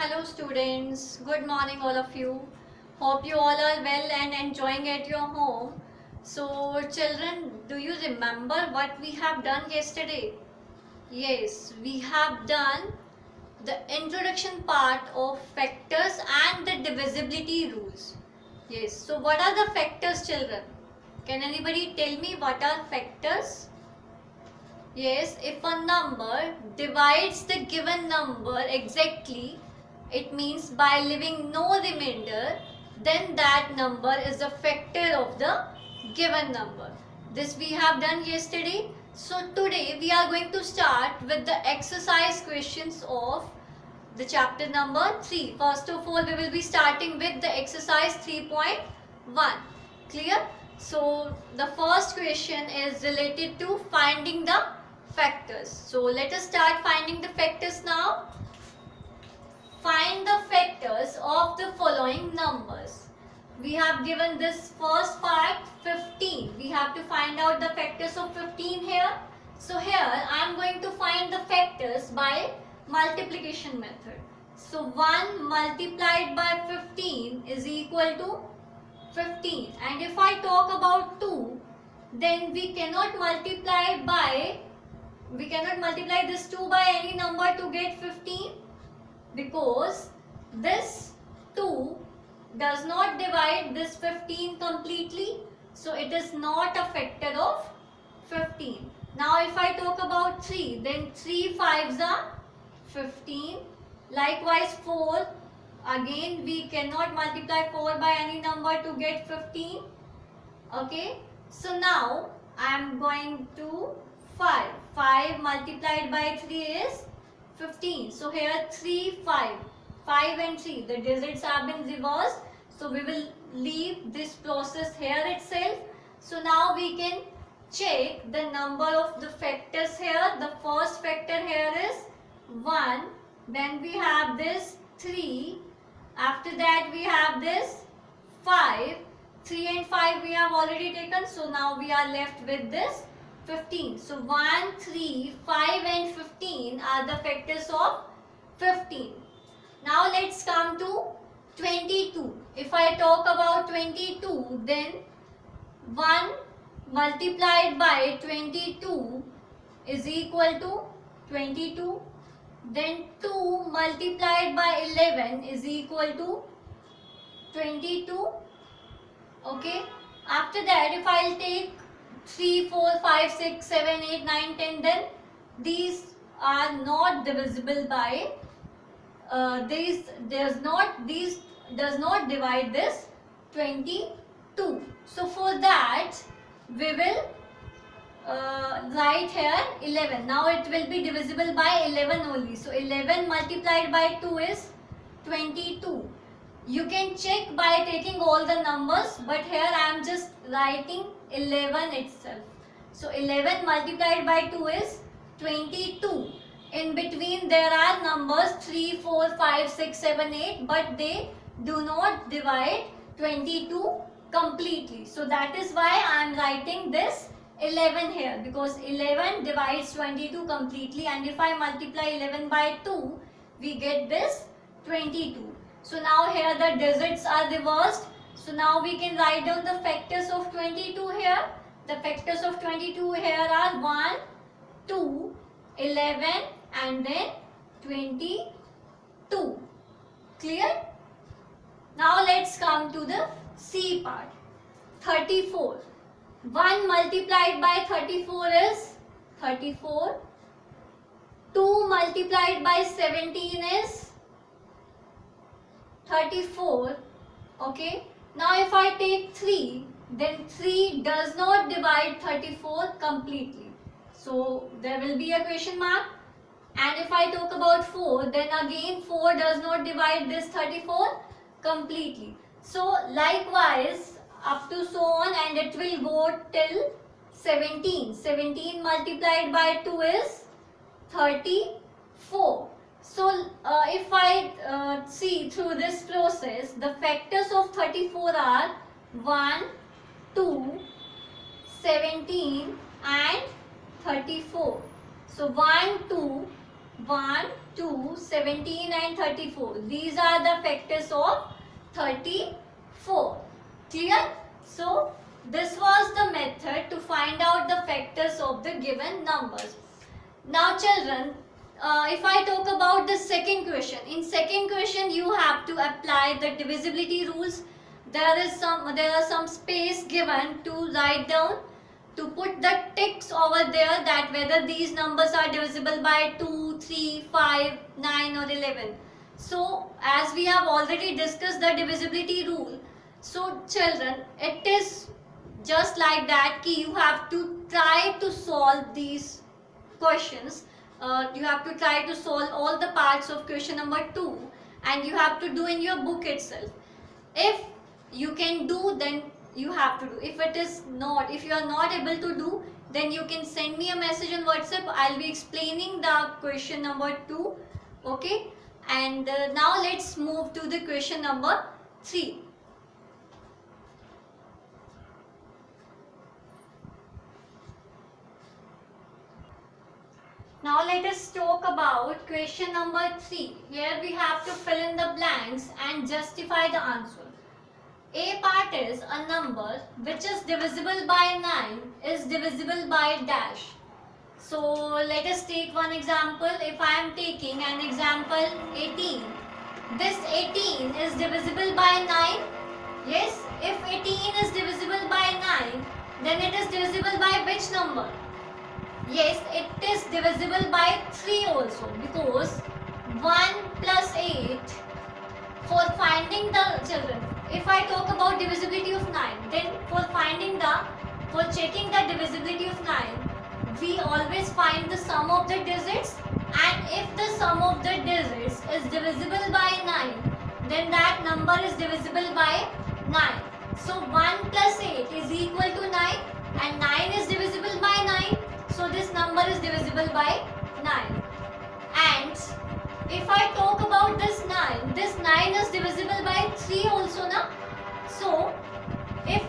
Hello students, good morning all of you. Hope you all are well and enjoying at your home. So children, do you remember what we have done yesterday? Yes, we have done the introduction part of factors and the divisibility rules. Yes, so what are the factors, children? Can anybody tell me what are factors? Yes, if a number divides the given number exactly, it means by leaving no remainder, then that number is a factor of the given number. This we have done yesterday. So today we are going to start with the exercise questions of the chapter number 3. First of all, we will be starting with the exercise 3.1. Clear? So the first question is related to finding the factors. So let us start finding the factors now. Find the factors of the following numbers. We have given this first part 15. We have to find out the factors of 15 here. So here I am going to find the factors by multiplication method. So 1 multiplied by 15 is equal to 15. And if I talk about 2, then we cannot multiply this 2 by any number to get 15, because this 2 does not divide this 15 completely, so it is not a factor of 15. Now if I talk about 3, then 3 5s are 15. Likewise 4, again we cannot multiply 4 by any number to get 15. Okay, so now I am going to 5. 5 multiplied by 3 is 15. So here 3, 5. 5 and 3. The digits have been reversed. So we will leave this process here itself. So now we can check the number of the factors here. The first factor here is 1. Then we have this 3. After that we have this 5. 3 and 5 we have already taken. So now we are left with this 15. So 1, 3, 5 and 15 are the factors of 15. Now let's come to 22. If I talk about 22, then 1 multiplied by 22 is equal to 22. Then 2 multiplied by 11 is equal to 22. Okay. After that, if I'll take 3, 4, 5, 6, 7, 8, 9, 10, then these are not divisible by these does not divide this 22. So for that we will write here 11. Now it will be divisible by 11 only. So 11 multiplied by 2 is 22. You can check by taking all the numbers, but here I am just writing 11 itself. So 11 multiplied by 2 is 22. In between there are numbers 3, 4, 5, 6, 7, 8, but they do not divide 22 completely. So that is why I am writing this 11 here, because 11 divides 22 completely, and if I multiply 11 by 2, we get this 22. So now here the digits are reversed. So now we can write down the factors of 22 here. The factors of 22 here are 1, 2, 11 and then 22. Clear? Now let's come to the C part. 34. 1 multiplied by 34 is 34. 2 multiplied by 17 is 34. Okay. Now if I take 3, then 3 does not divide 34 completely. So there will be a question mark. And if I talk about 4, then again 4 does not divide this 34 completely. So likewise up to so on, and it will go till 17. 17 multiplied by 2 is 34. So if I see through this process, the factors of 34 are 1, 2, 17 and 34. So 1, 2, 1, 2, 17 and 34. These are the factors of 34. Clear? So this was the method to find out the factors of the given numbers. Now children, if I talk about the second question, in second question you have to apply the divisibility rules. There are some space given to write down, to put the ticks over there, that whether these numbers are divisible by 2, 3, 5, 9 or 11. So as we have already discussed the divisibility rule, so children, it is just like that ki you have to try to solve these questions. You have to try to solve all the parts of question number 2 and you have to do in your book itself. If you can do, then you have to do. If you are not able to do, then you can send me a message on WhatsApp. I'll be explaining the question number 2. Okay, and now let's move to the question number 3. Now let us talk about question number 3. Here we have to fill in the blanks and justify the answer. A part is a number which is divisible by 9 is divisible by dash. So let us take one example. If I am taking an example 18. This 18 is divisible by 9. Yes, if 18 is divisible by 9, then it is divisible by which number? Yes, it is divisible by 3 also, because 1 plus 8, for finding the children, if I talk about divisibility of 9, then for checking the divisibility of 9, we always find the sum of the digits, and if the sum of the digits is divisible by 9, then that number is divisible by 9. So 1 plus 8 is equal to 9 and 9 is divisible by 9. So this number is divisible by 9. And if I talk about this 9 is divisible by 3 also, na? So if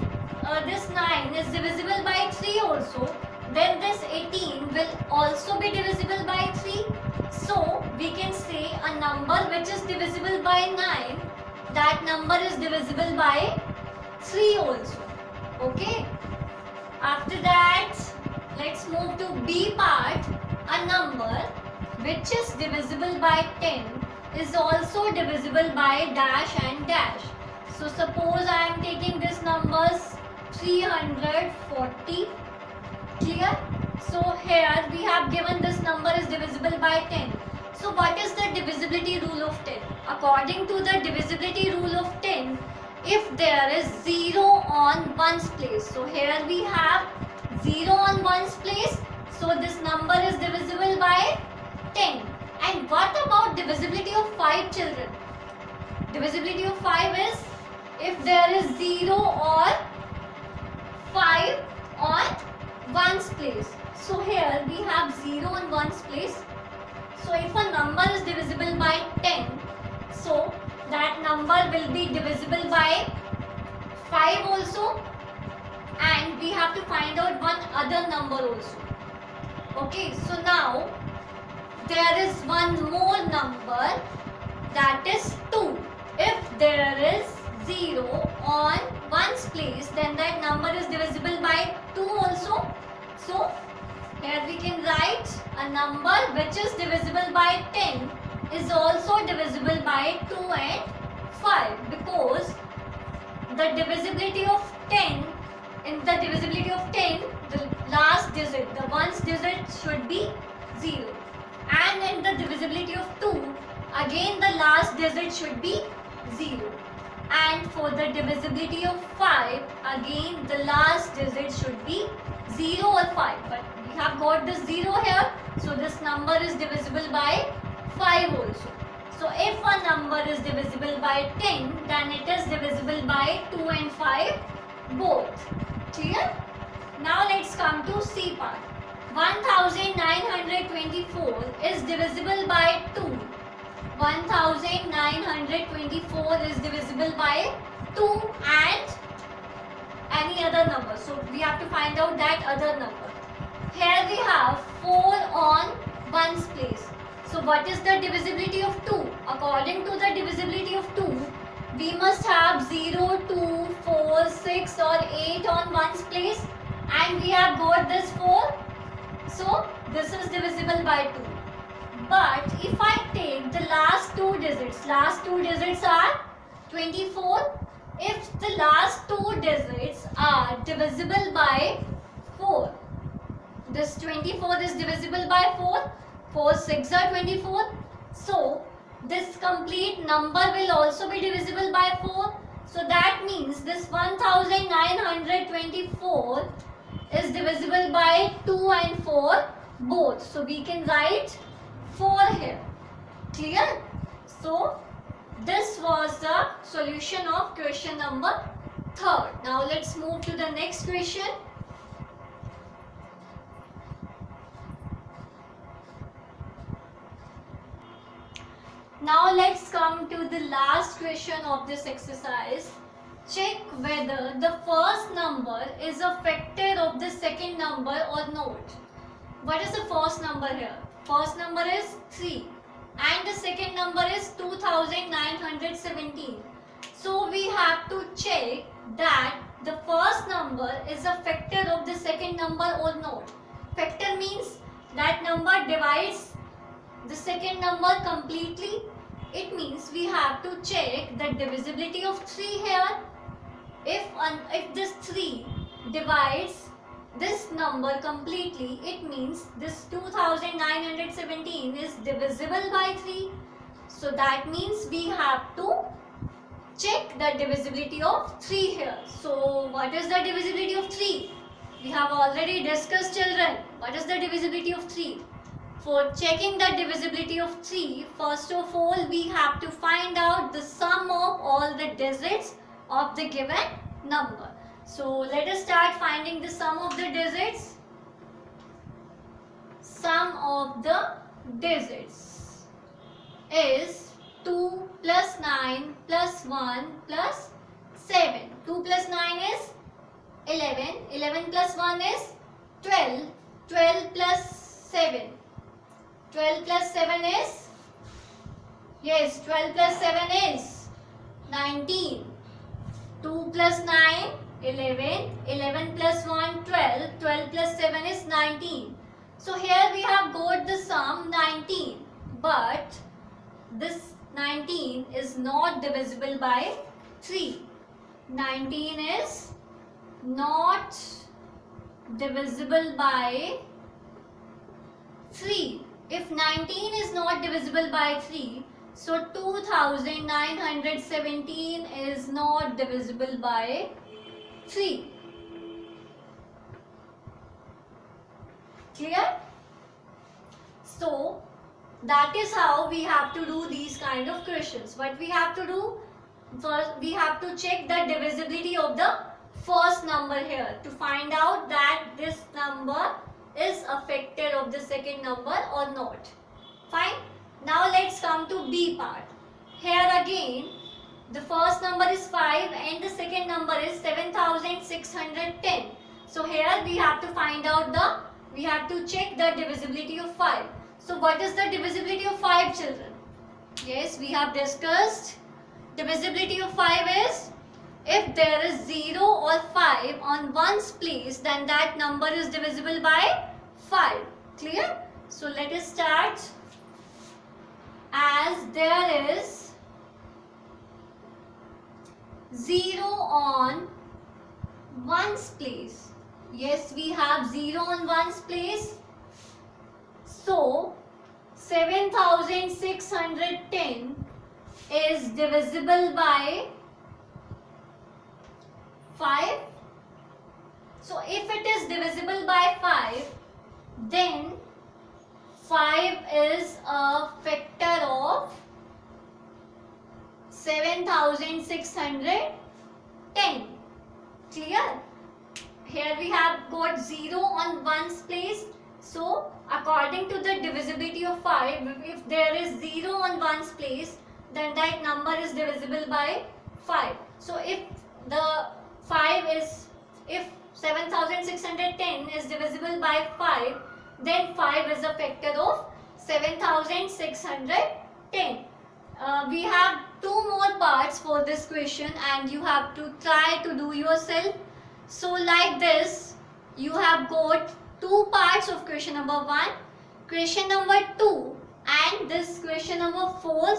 this 9 is divisible by 3 also, then this 18 will also be divisible by 3. So we can say a number which is divisible by 9, that number is divisible by 3 also. Okay. After that, let's move to B part. A number which is divisible by 10 is also divisible by dash and dash. So suppose I am taking this numbers 340. Clear? So here we have given this number is divisible by 10. So what is the divisibility rule of 10? According to the divisibility rule of 10, if there is 0 on ones place, so here we have 0 on ones place, so this number is divisible by 10. And what about divisibility of 5, children? Divisibility of 5 is if there is 0 or 5 on ones place. So here we have 0 on ones place. So if a number is divisible by 10, so that number will be divisible by 5 also, and we have to find out one other number also. Okay, so now there is one more number, that is 2. If there is 0 on ones place, then that number is divisible by 2 also. So here we can write a number which is divisible by 10 is also divisible by 2 and 5, because the divisibility of 10, in the divisibility of 10, the last digit, the ones digit should be 0, and in the divisibility of 2, again the last digit should be 0, and for the divisibility of 5, again the last digit should be 0 or 5, but we have got this 0 here, so this number is divisible by 5 also. So if a number is divisible by 10, then it is divisible by 2 and 5 both. Clear? Now let's come to C part. 1924 is divisible by 2. 1924 is divisible by 2 and any other number. So we have to find out that other number. Here we have 4 on ones place. So what is the divisibility of 2? According to the divisibility of 2, we must have 0, 2, 4, 6 or 8 on ones place, and we have got this 4. So this is divisible by 2. But if I take the last two digits are 24. If the last two digits are divisible by 4, this 24 is divisible by 4. 4 6 are 24. So this complete number will also be divisible by 4. So that means this 1924 is divisible by 2 and 4 both. So we can write 4 here. Clear? So this was the solution of question number 3rd. Now let's move to the next question. Now let's come to the last question of this exercise. Check whether the first number is a factor of the second number or not. What is the first number here? First number is 3 and the second number is 2917. So we have to check that the first number is a factor of the second number or not. Factor means that number divides the second number completely. It means we have to check the divisibility of 3 here. If this 3 divides this number completely, it means this 2917 is divisible by 3. So that means we have to check the divisibility of 3 here. So what is the divisibility of 3? We have already discussed, children. What is the divisibility of 3? For checking the divisibility of 3, first of all we have to find out the sum of all the digits of the given number. So let us start finding the sum of the digits. Sum of the digits is 2 plus 9 plus 1 plus 7. 2 plus 9 is 11. 11 plus 1 is 12. 12 plus 7. 12 plus 7 is, yes, 12 plus 7 is 19. 2 plus 9, 11. 11 plus 1, 12. 12 plus 7 is 19. So here we have got the sum 19. But this 19 is not divisible by 3. 19 is not divisible by 3. If 19 is not divisible by 3, so 2917 is not divisible by 3. Clear? So that is how we have to do these kind of questions. What we have to do? First, we have to check the divisibility of the first number here to find out that this number is a factor of the second number or not. Fine. Now let's come to B part. Here again, the first number is 5 and the second number is 7610. So here we have to find out we have to check the divisibility of 5. So what is the divisibility of 5, children? Yes, we have discussed. Divisibility of 5 is if there is 0 or 5 on ones place, then that number is divisible by 5. Clear? So let us start. As there is 0 on ones place. Yes, we have 0 on ones place. So 7610 is divisible by 5. So if it is divisible by 5, then 5 is a factor of 7610. Clear? Here we have got 0 on ones place. So according to the divisibility of 5, if there is 0 on ones place, then that number is divisible by 5. So if the 7610 is divisible by 5, then 5 is a factor of 7610. We have two more parts for this question and you have to try to do yourself. So like this, you have got two parts of question number 1, question number 2 and this question number 4,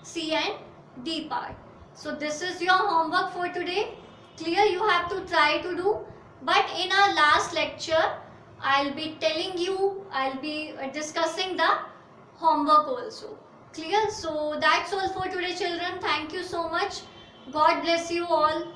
C and D part. So this is your homework for today. Clear? You have to try to do. But in our last lecture, I'll be discussing the homework also. Clear? So that's all for today, children. Thank you so much. God bless you all.